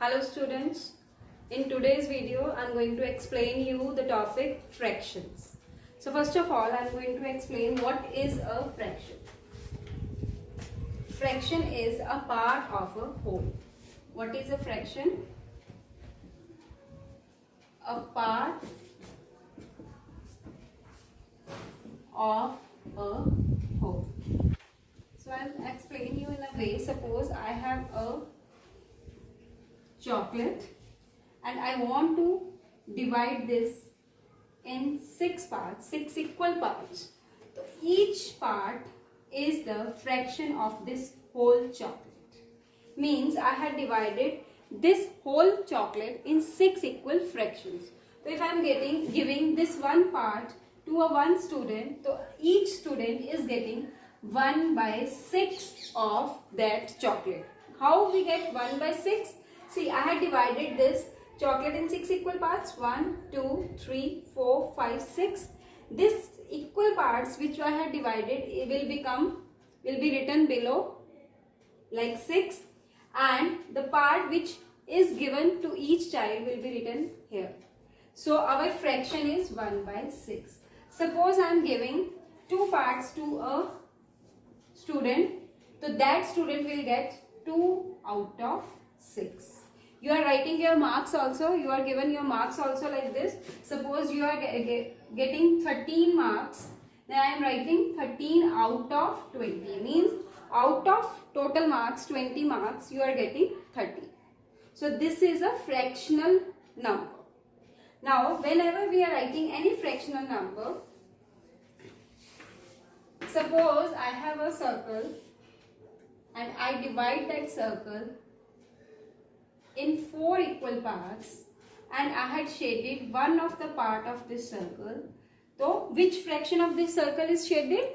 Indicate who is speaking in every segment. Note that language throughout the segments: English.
Speaker 1: Hello students, in today's video I am going to explain you the topic fractions. So first of all I am going to explain what is a fraction. Fraction is a part of a whole. What is a fraction? A part of a whole. So I'll explain you in a way. Suppose I have a chocolate and I want to divide this in 6 parts, 6 equal parts. So each part is the fraction of this whole chocolate. Means I had divided this whole chocolate in 6 equal fractions. So if I am giving this one part to one student, so each student is getting 1/6 of that chocolate. How we get 1/6? See, I had divided this chocolate in 6 equal parts. 1, 2, 3, 4, 5, 6. This equal parts which I had divided will be written below like 6, and the part which is given to each child will be written here. So our fraction is 1/6. Suppose I am giving 2 parts to a student, so that student will get 2 out of 6. You are writing your marks also, you are given your marks also like this. Suppose you are getting 13 marks, then I am writing 13 out of 20. Means out of total marks, 20 marks, you are getting 30. So this is a fractional number. Now whenever we are writing any fractional number, suppose I have a circle and I divide that circle in 4 equal parts and I had shaded one of the part of this circle. So which fraction of this circle is shaded?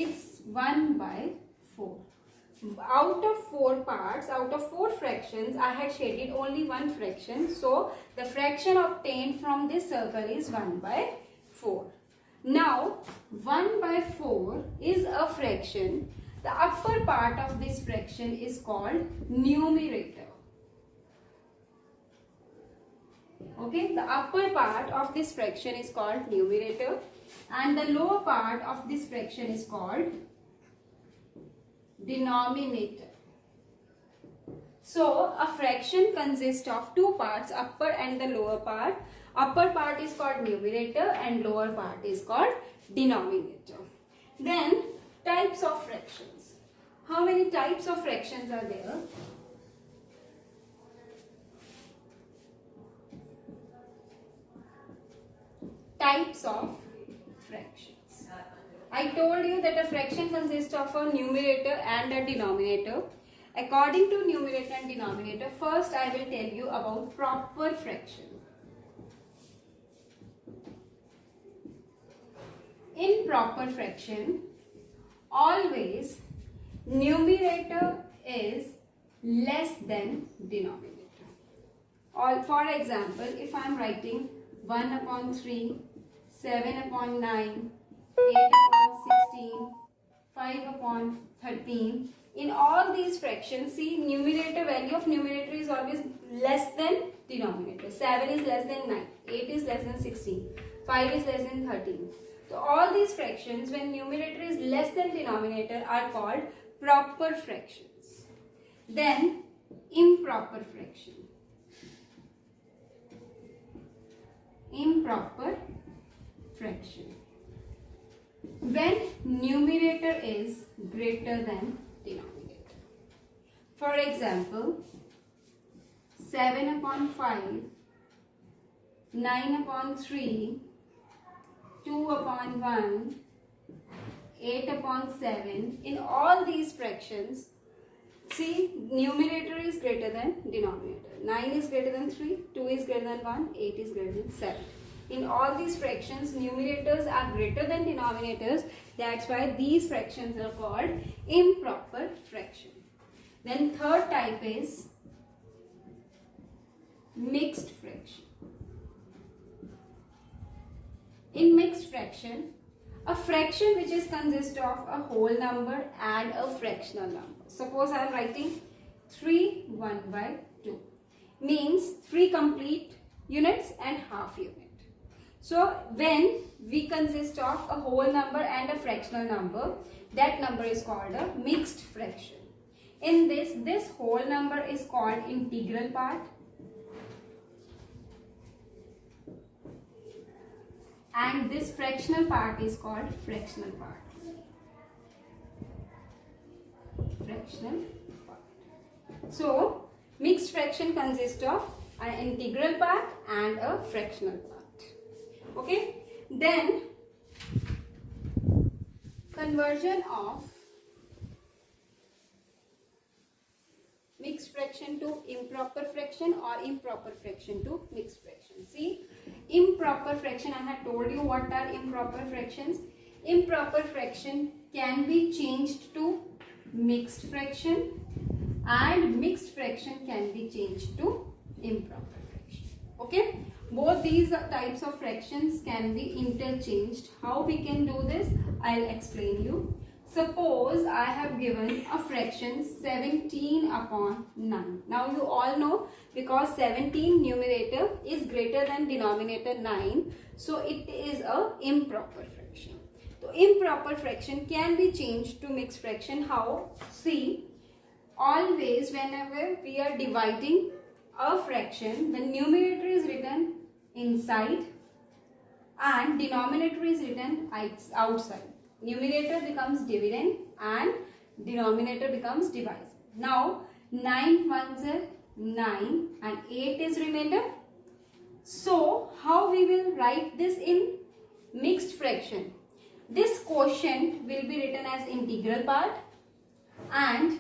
Speaker 1: It's 1/4. Out of 4 parts, out of 4 fractions, I had shaded only one fraction. So the fraction obtained from this circle is 1/4. Now 1/4 is a fraction. The upper part of this fraction is called numerator. Okay, the upper part of this fraction is called numerator and the lower part of this fraction is called denominator. So a fraction consists of 2 parts, upper and the lower part. Upper part is called numerator and lower part is called denominator. Then types of fractions. How many types of fractions are there? Types of fractions. I told you that a fraction consists of a numerator and a denominator. According to numerator and denominator, first I will tell you about proper fraction. In proper fraction, always numerator is less than denominator. For example, if I am writing 1/3, 7/9, 8/16, 5/13. In all these fractions, see, numerator, value of numerator is always less than denominator. 7 is less than 9, 8 is less than 16, 5 is less than 13. So all these fractions, when numerator is less than denominator, are called proper fractions. Then improper fraction. Improper fraction. When numerator is greater than denominator. For example, 7/5, 9/3, 2/1, 8/7. In all these fractions, see, numerator is greater than denominator. 9 is greater than 3, 2 is greater than 1, 8 is greater than 7. In all these fractions, numerators are greater than denominators. That's why these fractions are called improper fraction. Then third type is mixed fraction. In mixed fraction, a fraction which is consist of a whole number and a fractional number. Suppose I am writing 3 1/2. means 3 complete units and half unit. So when we consist of a whole number and a fractional number, that number is called a mixed fraction. In this whole number is called integral part, and this fractional part is called fractional part. Fractional part. So mixed fraction consists of an integral part and a fractional part. Okay, then conversion of mixed fraction to improper fraction or improper fraction to mixed fraction. See, improper fraction, I have told you what are improper fractions. Improper fraction can be changed to mixed fraction, and mixed fraction can be changed to improper fraction. Okay, both these types of fractions can be interchanged. How we can do this, I'll explain you. Suppose I have given a fraction 17 upon 9. Now you all know, because 17 numerator is greater than denominator 9, so it is a improper fraction. So improper fraction can be changed to mixed fraction. How? See, always whenever we are dividing a fraction, the numerator is written inside and denominator is written outside. Numerator becomes dividend and denominator becomes divisor. Now 9 ones are 9 and 8 is remainder. So how we will write this in mixed fraction? This quotient will be written as integral part and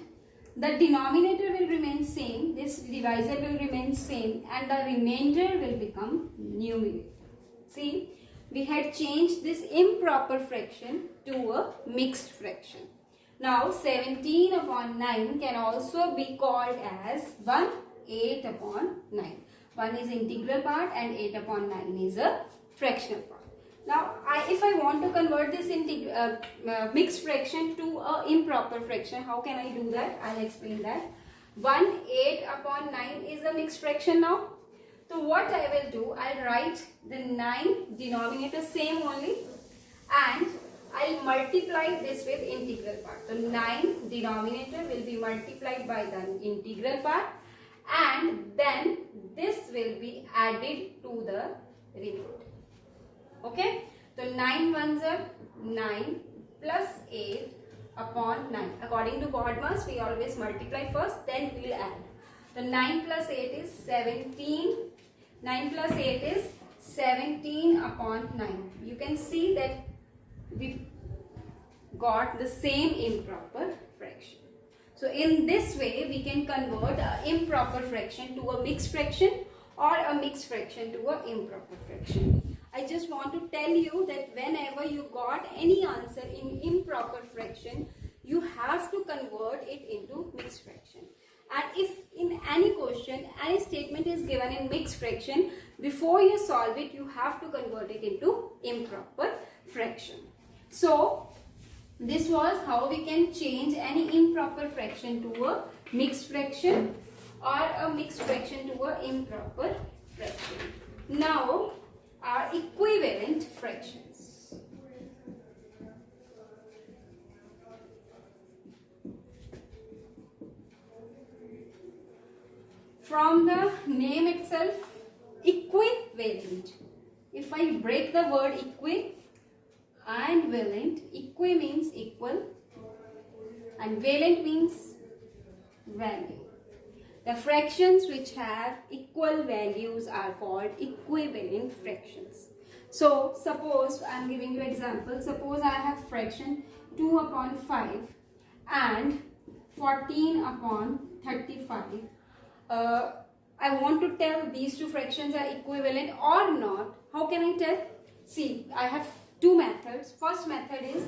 Speaker 1: the denominator will remain same, this divisor will remain same, and the remainder will become numerator. See, we had changed this improper fraction to a mixed fraction. Now 17 upon 9 can also be called as 8 upon 9. 1 is integral part and 8 upon 9 is a fractional part. Now if I want to convert this mixed fraction to a improper fraction, how can I do that? I'll explain that. 8 upon 9 is a mixed fraction now. So what I will do, I'll write the 9 denominator same only and I'll multiply this with integral part. So 9 denominator will be multiplied by the integral part and then this will be added to the remainder. Okay, so 9 ones are 9 plus 8 upon 9. According to BODMAS, we always multiply first, then we will add. So 9 plus 8 is 17. 9 plus 8 is 17 upon 9. You can see that we got the same improper fraction. So in this way, we can convert an improper fraction to a mixed fraction or a mixed fraction to an improper fraction. I just want to tell you that whenever you got any answer in improper fraction, you have to convert it into mixed fraction. And if in any question, any statement is given in mixed fraction, before you solve it, you have to convert it into improper fraction. So this was how we can change any improper fraction to a mixed fraction or a mixed fraction to a improper fraction. Now our equivalent fractions. From the name itself, equivalent. If I break the word equi and valent, equi means equal and valent means value. The fractions which have equal values are called equivalent fractions. So suppose I am giving you example. Suppose I have fraction 2 upon 5 and 14 upon 35. I want to tell these two fractions are equivalent or not. How can I tell? See, I have two methods. First method is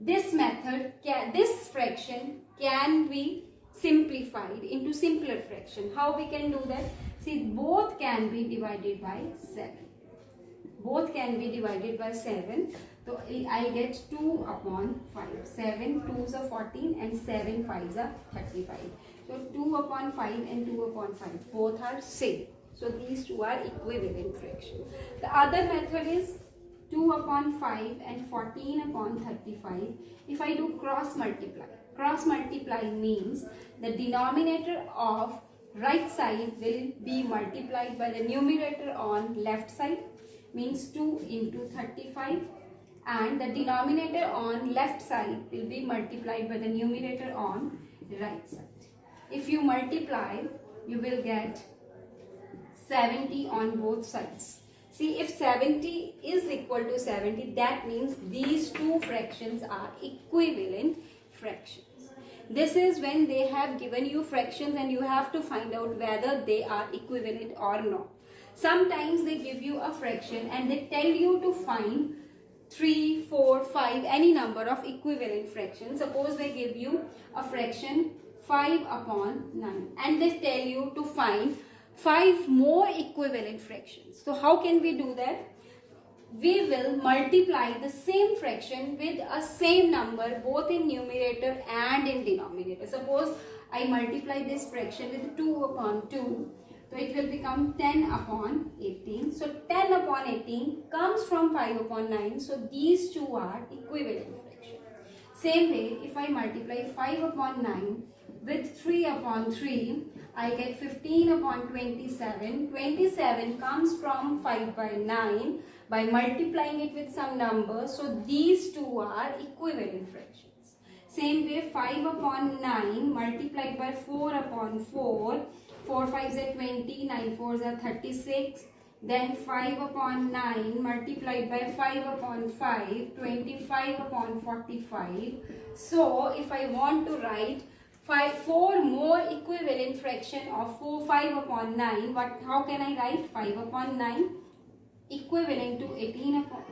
Speaker 1: this fraction can be simplified into simpler fraction. How we can do that? See, both can be divided by 7. Both can be divided by 7. So I get 2 upon 5. 7 2s are 14 and 7 5s are 35. So 2 upon 5 and 2 upon 5 both are same. So these two are equivalent fractions. The other method is 2 upon 5 and 14 upon 35. If I do cross multiply means the denominator of right side will be multiplied by the numerator on left side, means 2 into 35, and the denominator on left side will be multiplied by the numerator on right side. If you multiply, you will get 70 on both sides. See, if 70 is equal to 70, that means these two fractions are equivalent fractions. This is when they have given you fractions and you have to find out whether they are equivalent or not. Sometimes they give you a fraction and they tell you to find 3, 4, 5, any number of equivalent fractions. Suppose they give you a fraction 5 upon 9 and they tell you to find 5 more equivalent fractions. So how can we do that? We will multiply the same fraction with a same number both in numerator and in denominator. Suppose I multiply this fraction with 2 upon 2. So it will become 10 upon 18. So 10 upon 18 comes from 5 upon 9. So these two are equivalent fractions. Same way, if I multiply 5 upon 9 with 3 upon 3, I get 15 upon 27. 27 comes from 5 by 9 by multiplying it with some number. So these two are equivalent fractions. Same way, 5 upon 9 multiplied by 4 upon 4. 4 5s are 20, 9 4s are 36. Then 5 upon 9 multiplied by 5 upon 5, 25 upon 45. So if I want to write 4 more equivalent fraction of 5 upon 9, how can I write 5 upon 9 equivalent to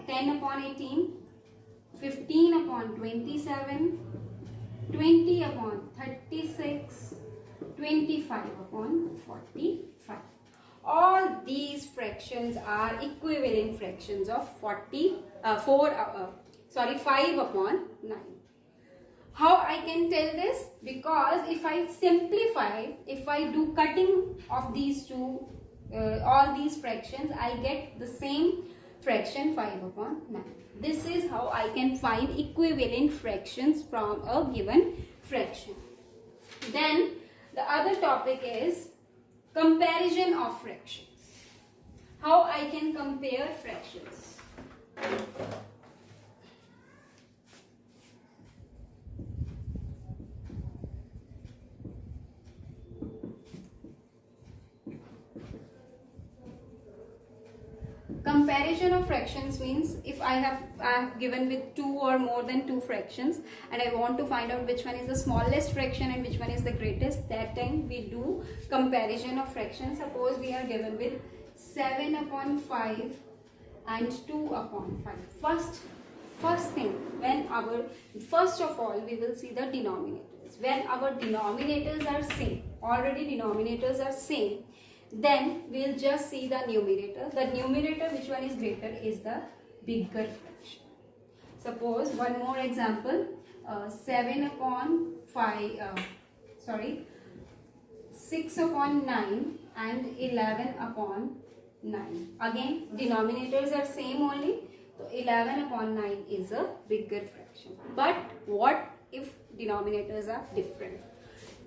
Speaker 1: 10 upon 18, 15 upon 27, 20 upon 36, 25 upon 45. All these fractions are equivalent fractions of 5 upon 9. How I can tell this? Because if I simplify, if I do cutting of these two, all these fractions, I get the same fraction 5 upon 9. This is how I can find equivalent fractions from a given fraction. Then the other topic is comparison of fractions. How I can compare fractions. Comparison of fractions means if I have given with 2 or more than 2 fractions and I want to find out which one is the smallest fraction and which one is the greatest, that time we do comparison of fractions. Suppose we are given with 7 upon 5 and 2 upon 5. First thing, first of all we will see the denominators. When our denominators are same, already denominators are same, then we'll just see the numerator. The numerator, which one is greater, is the bigger fraction. Suppose one more example, 6 upon 9 and 11 upon 9. Again, denominators are same only. So 11 upon 9 is a bigger fraction. But what if denominators are different?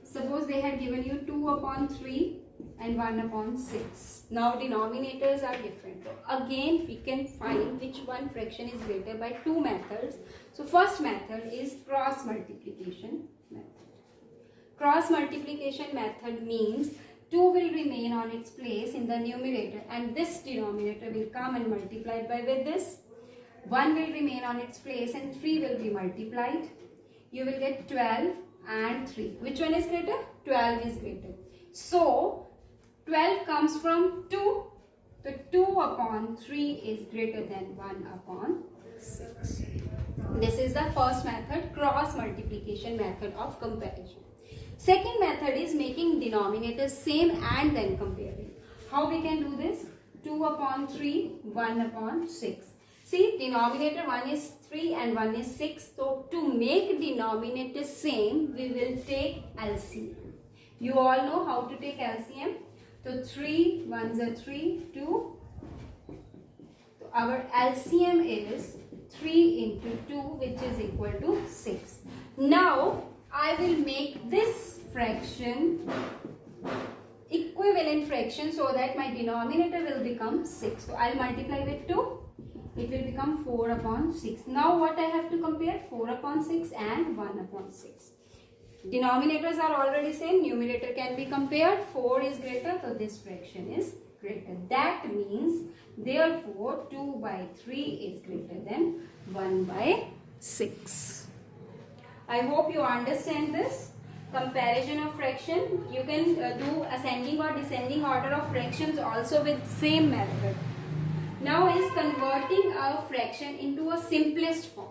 Speaker 1: Suppose they had given you 2 upon 3 and 1 upon 6. Now denominators are different. So again we can find which one fraction is greater by two methods. So first method is cross multiplication method. Cross multiplication method means 2 will remain on its place in the numerator and this denominator will come and multiplied by with this. 1 will remain on its place and 3 will be multiplied. You will get 12 and 3. Which one is greater? 12 is greater. So 12 comes from 2. So 2 upon 3 is greater than 1 upon 6. This is the first method, cross multiplication method of comparison. Second method is making denominators same and then comparing. How we can do this? 2 upon 3, 1 upon 6. See, denominator 1 is 3 and 1 is 6. So to make denominator same, we will take LCM. You all know how to take LCM. So 3 ones are 3, 2. So our LCM is 3 into 2, which is equal to 6. Now I will make this fraction equivalent fraction so that my denominator will become 6. So I'll multiply with 2. It will become 4 upon 6. Now what I have to compare? 4 upon 6 and 1 upon 6. Denominators are already same. Numerator can be compared. 4 is greater, so this fraction is greater. That means, therefore, 2 by 3 is greater than 1 by 6. I hope you understand this. Comparison of fraction. You can do ascending or descending order of fractions also with same method. Now is converting a fraction into a simplest form.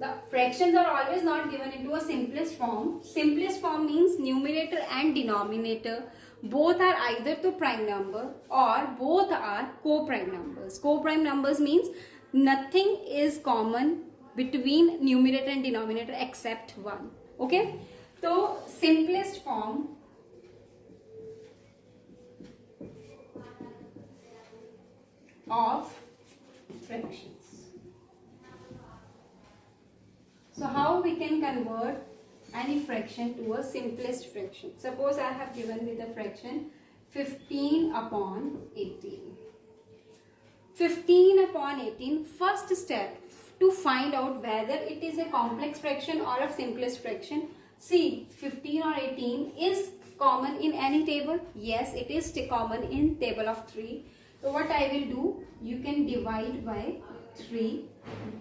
Speaker 1: The fractions are always not given into a simplest form. Simplest form means numerator and denominator both are either the prime number or both are co-prime numbers. Co-prime numbers means nothing is common between numerator and denominator except 1. Okay? So simplest form of fractions. So how we can convert any fraction to a simplest fraction? Suppose I have given with the fraction 15 upon 18. 15 upon 18, first step to find out whether it is a complex fraction or a simplest fraction. See, 15 or 18 is common in any table. Yes, it is common in table of 3. So what I will do, you can divide by 3,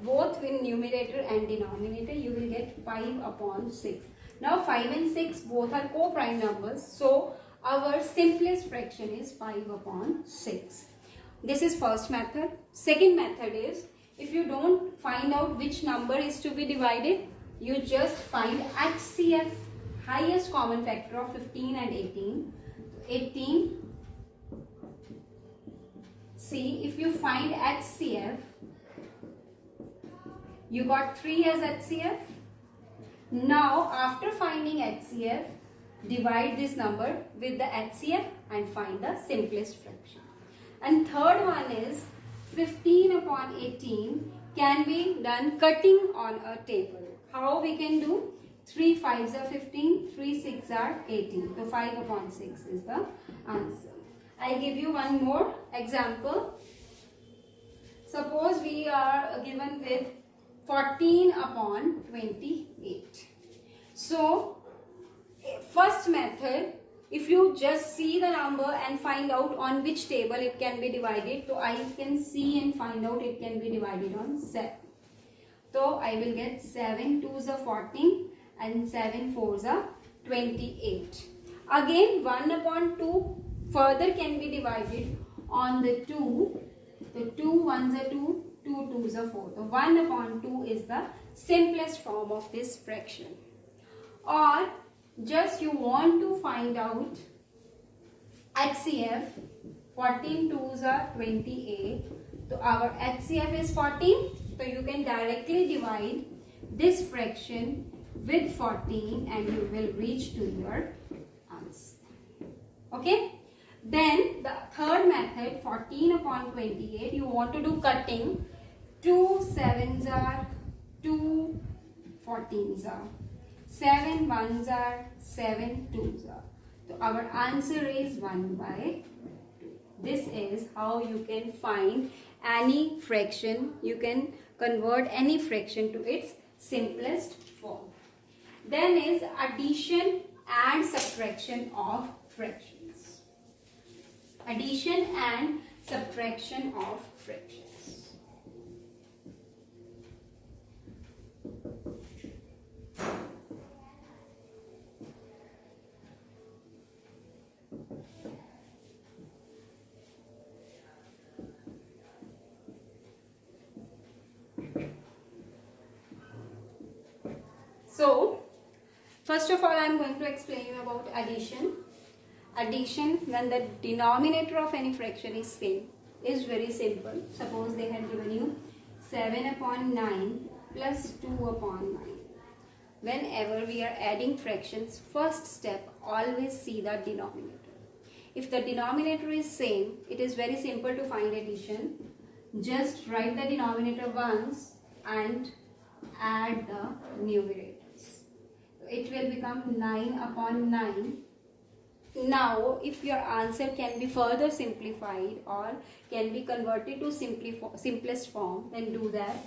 Speaker 1: both in numerator and denominator. You will get 5 upon 6. Now 5 and 6 both are co-prime numbers. So our simplest fraction is 5 upon 6. This is first method. Second method is, if you don't find out which number is to be divided, you just find HCF, highest common factor of 15 and 18. 18. See, if you find HCF, you got 3 as HCF. Now, after finding HCF, divide this number with the HCF and find the simplest fraction. And third one is 15 upon 18 can be done cutting on a table. How we can do? 3 5s are 15, 3 6 are 18. So 5 upon 6 is the answer. I give you one more example. Suppose we are given with 14 upon 28. So first method, if you just see the number and find out on which table it can be divided, so I can see and find out it can be divided on 7. So I will get 7 2s are 14 and 7 4s are 28. Again 1 upon 2 further can be divided on the 2. The 2 1s are 2, 2 2s are 4. The 1 upon 2 is the simplest form of this fraction. Or just you want to find out HCF, 14 2s are 28. So our HCF is 14. So you can directly divide this fraction with 14 and you will reach to your answer. Okay? Then the third method, 14 upon 28, you want to do cutting. 2 7s are 2 14s are. 7 1s are 7 2s are. So our answer is 1 by 2. This is how you can find any fraction. You can convert any fraction to its simplest form. Then is addition and subtraction of fractions. Addition and subtraction of fractions. So, first of all, I am going to explain you about addition. Addition, when the denominator of any fraction is same, is very simple. Suppose they had given you 7 upon 9 plus 2 upon 9. whenever we are adding fractions, first step, always see the denominator. If the denominator is same, it is very simple to find addition. Just write the denominator once and add the numerators. It will become 9 upon 9. Now, if your answer can be further simplified or can be converted to simplest form, then do that.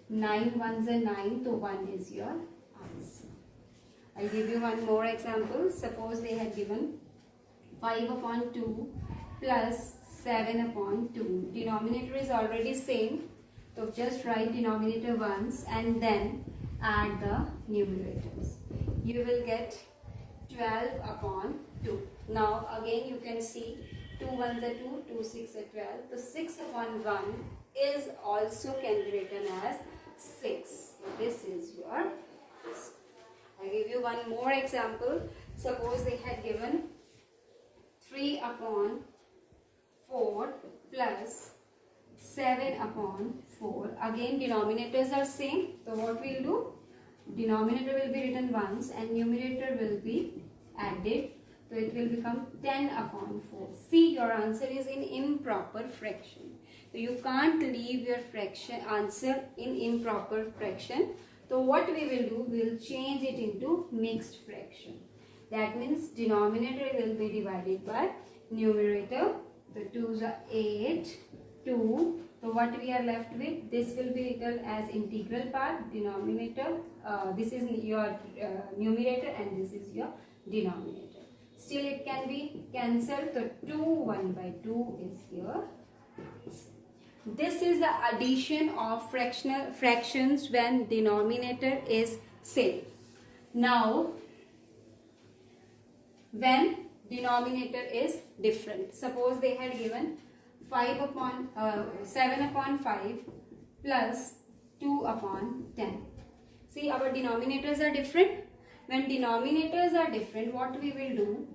Speaker 1: 9 ones are 9, so 1 is your answer. I'll give you one more example. Suppose they had given 5 upon 2 plus 7 upon 2. Denominator is already same, so just write denominator once and then add the numerators. You will get 12 upon 2. Now again you can see 2 ones are 2, 2 6 are 12. So 6 upon 1 is also can be written as 6. So this is your answer. I give you one more example. Suppose they had given 3 upon 4 plus 7 upon 4. Again denominators are same. So what we'll do? Denominator will be written once and numerator will be added. So it will become 10 upon 4. See, your answer is in improper fraction. So you can't leave your fraction answer in improper fraction. So what we will do, we will change it into mixed fraction. That means denominator will be divided by numerator. So 2s are 8, 2. So what we are left with, this will be written as integral part, denominator. This is your numerator and this is your denominator. Still it can be cancelled. So 2 1 by 2 is here. This is the addition of fractions when denominator is same. Now when denominator is different, suppose they had given 7 upon 5 plus 2 upon 10. See, our denominators are different. When denominators are different, what we will do?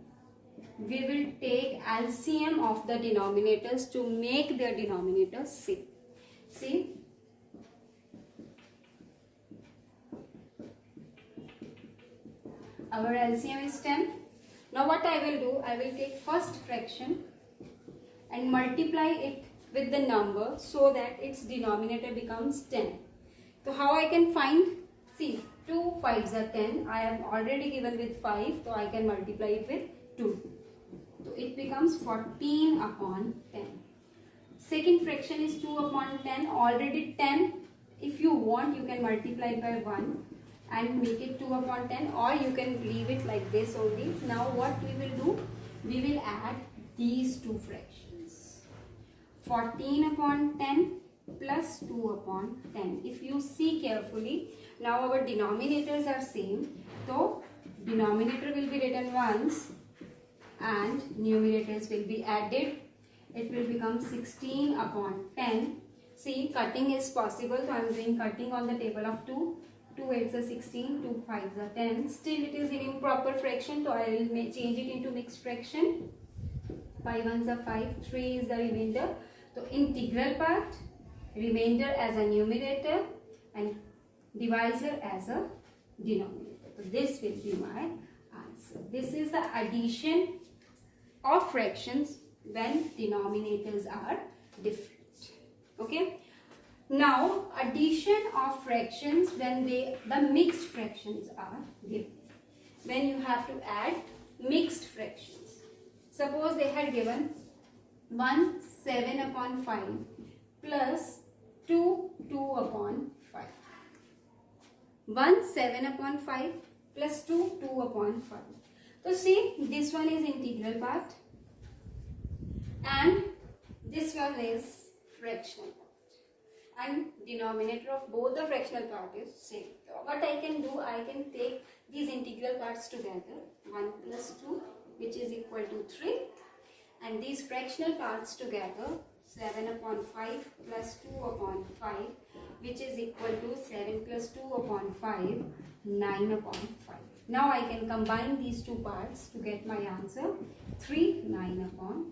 Speaker 1: We will take LCM of the denominators to make their denominators same. See, our LCM is 10. Now what I will do? I will take first fraction and multiply it with the number so that its denominator becomes 10. So how I can find? See, 2 5s are 10. I am already given with 5, so I can multiply it with 2. So it becomes 14 upon 10. Second fraction is 2 upon 10. Already 10. If you want, you can multiply it by 1 and make it 2 upon 10, or you can leave it like this only. Now what we will do? We will add these two fractions. 14 upon 10 plus 2 upon 10. If you see carefully, now our denominators are same. So denominator will be written once and numerators will be added. It will become 16 upon 10. See, cutting is possible. So I am doing cutting on the table of 2. 2 8s are 16, 2 5s are 10. Still it is in improper fraction, so I will change it into mixed fraction. 5 1s are 5, 3 is the remainder. So integral part, remainder as a numerator and divisor as a denominator. So this will be my answer. This is the addition of fractions when denominators are different. Okay. Now addition of fractions when the mixed fractions are given. When you have to add mixed fractions. Suppose they had given 1 7 upon 5 plus 2 2 upon 5. 1 7 upon 5 plus 2 2 upon 5. So see, this one is integral part and this one is fractional part. And denominator of both the fractional part is same. So what I can do, I can take these integral parts together. 1 plus 2 which is equal to 3. And these fractional parts together. 7 upon 5 plus 2 upon 5 which is equal to 7 plus 2 upon 5, 9 upon 5. Now I can combine these two parts to get my answer 3 9 upon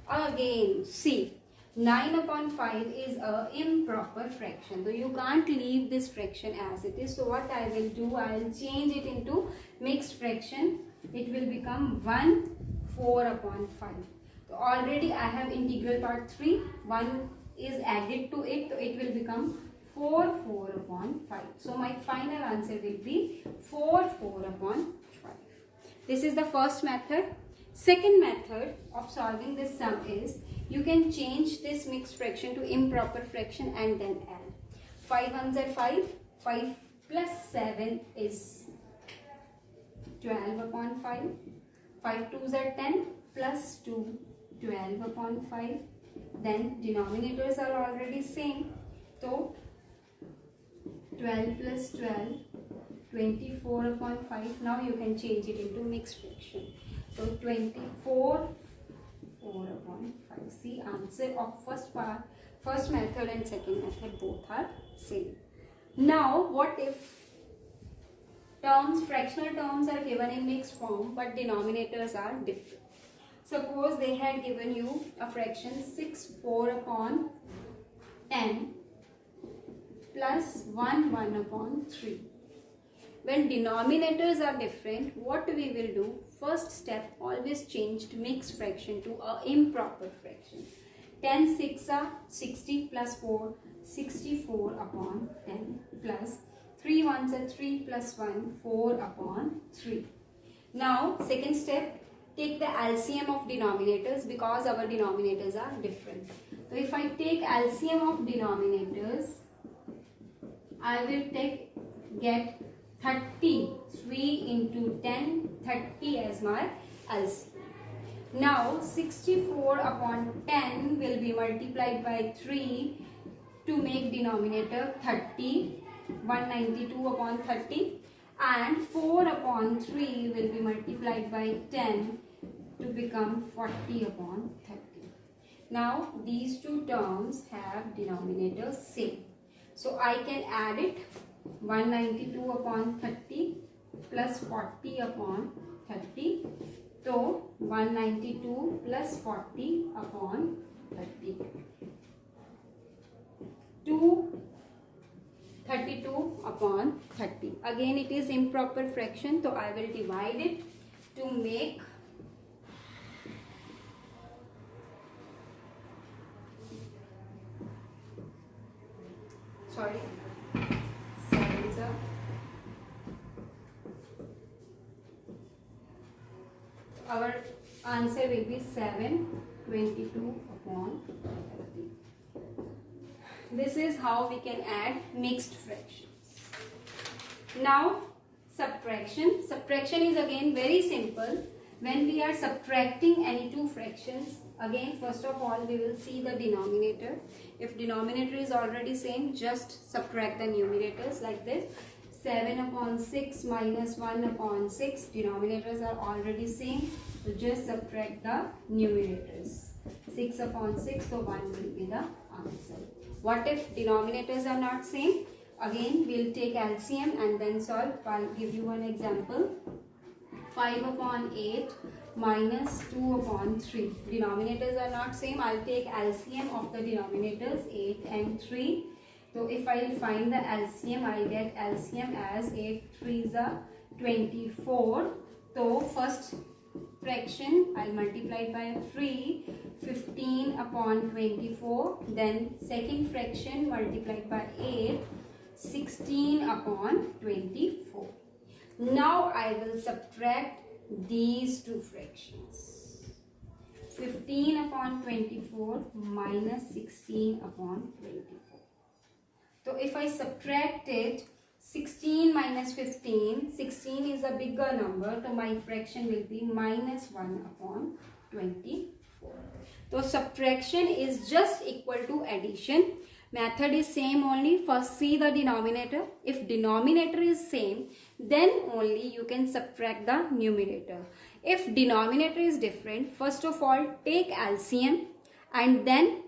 Speaker 1: 5. Again see, 9 upon 5 is a improper fraction. So you can't leave this fraction as it is. So what I will do, I will change it into mixed fraction. It will become 1 4 upon 5. So already I have integral part 3. 1 is added to it. So it will become 4 4 upon 5. So my final answer will be 4 4 upon 5. This is the first method. Second method of solving this sum is, you can change this mixed fraction to improper fraction and then add. 5 ones are 5. 5 plus 7 is 12 upon 5. 5 twos are 10 plus 2, 12 upon 5. Then denominators are already same. So 12 plus 12, 24 upon 5. Now you can change it into mixed fraction. So 24 4 upon 5. See, answer of first method and second method both are same. Now what if fractional terms are given in mixed form but denominators are different? Suppose they had given you a fraction 6 4 upon 10 plus 1 1 upon 3. When denominators are different, what we will do? First step, always change to mixed fraction to a improper fraction. 10 6 are 60 plus 4, 64 upon 10 plus 3 ones are 3 plus 1, 4 upon 3. Now second step, take the LCM of denominators because our denominators are different. So if I take LCM of denominators, I will get 30, 3 into 10, 30 as my LCM. Now 64 upon 10 will be multiplied by 3 to make denominator 30, 192 upon 30, and 4 upon 3 will be multiplied by 10 to become 40 upon 30. Now these two terms have denominators same. So I can add it, 192 upon 30 plus 40 upon 30. So 192 plus 40 upon 30. 232 upon 30. Again it is improper fraction, so I will divide it to make our answer will be 722 upon 30. This is how we can add mixed fractions. Now subtraction. Subtraction is again very simple. When we are subtracting any two fractions, again first of all we will see the denominator. If denominator is already same, just subtract the numerators like this. 7 upon 6 minus 1 upon 6, denominators are already same, so just subtract the numerators. 6 upon 6, so 1 will be the answer. What if denominators are not same? Again we'll take LCM and then solve. I'll give you one example. 5 upon 8 minus 2 upon 3. Denominators are not same. I'll take LCM of the denominators 8 and 3. So if I will find the LCM, I will get LCM as 8 3s are 24. So first fraction I will multiply by 3, 15 upon 24. Then second fraction multiplied by 8, 16 upon 24. Now I will subtract these two fractions. 15 upon 24 minus 16 upon 24. So if I subtract it, 16 minus 15, 16 is a bigger number, so my fraction will be minus 1 upon 24. So subtraction is just equal to addition. Method is same only. First see the denominator. If denominator is same, then only you can subtract the numerator. If denominator is different, first of all take LCM and then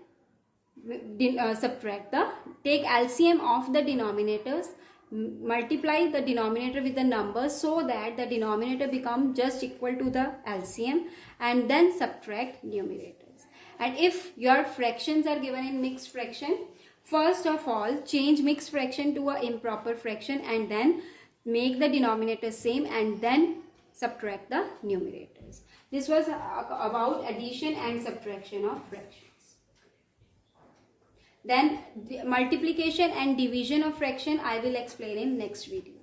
Speaker 1: take LCM of the denominators, multiply the denominator with the numbers so that the denominator become just equal to the LCM, and then subtract numerators. And if your fractions are given in mixed fraction, first of all change mixed fraction to a improper fraction and then make the denominator same and then subtract the numerators. This was about addition and subtraction of fractions. Then the multiplication and division of fraction I will explain in next video.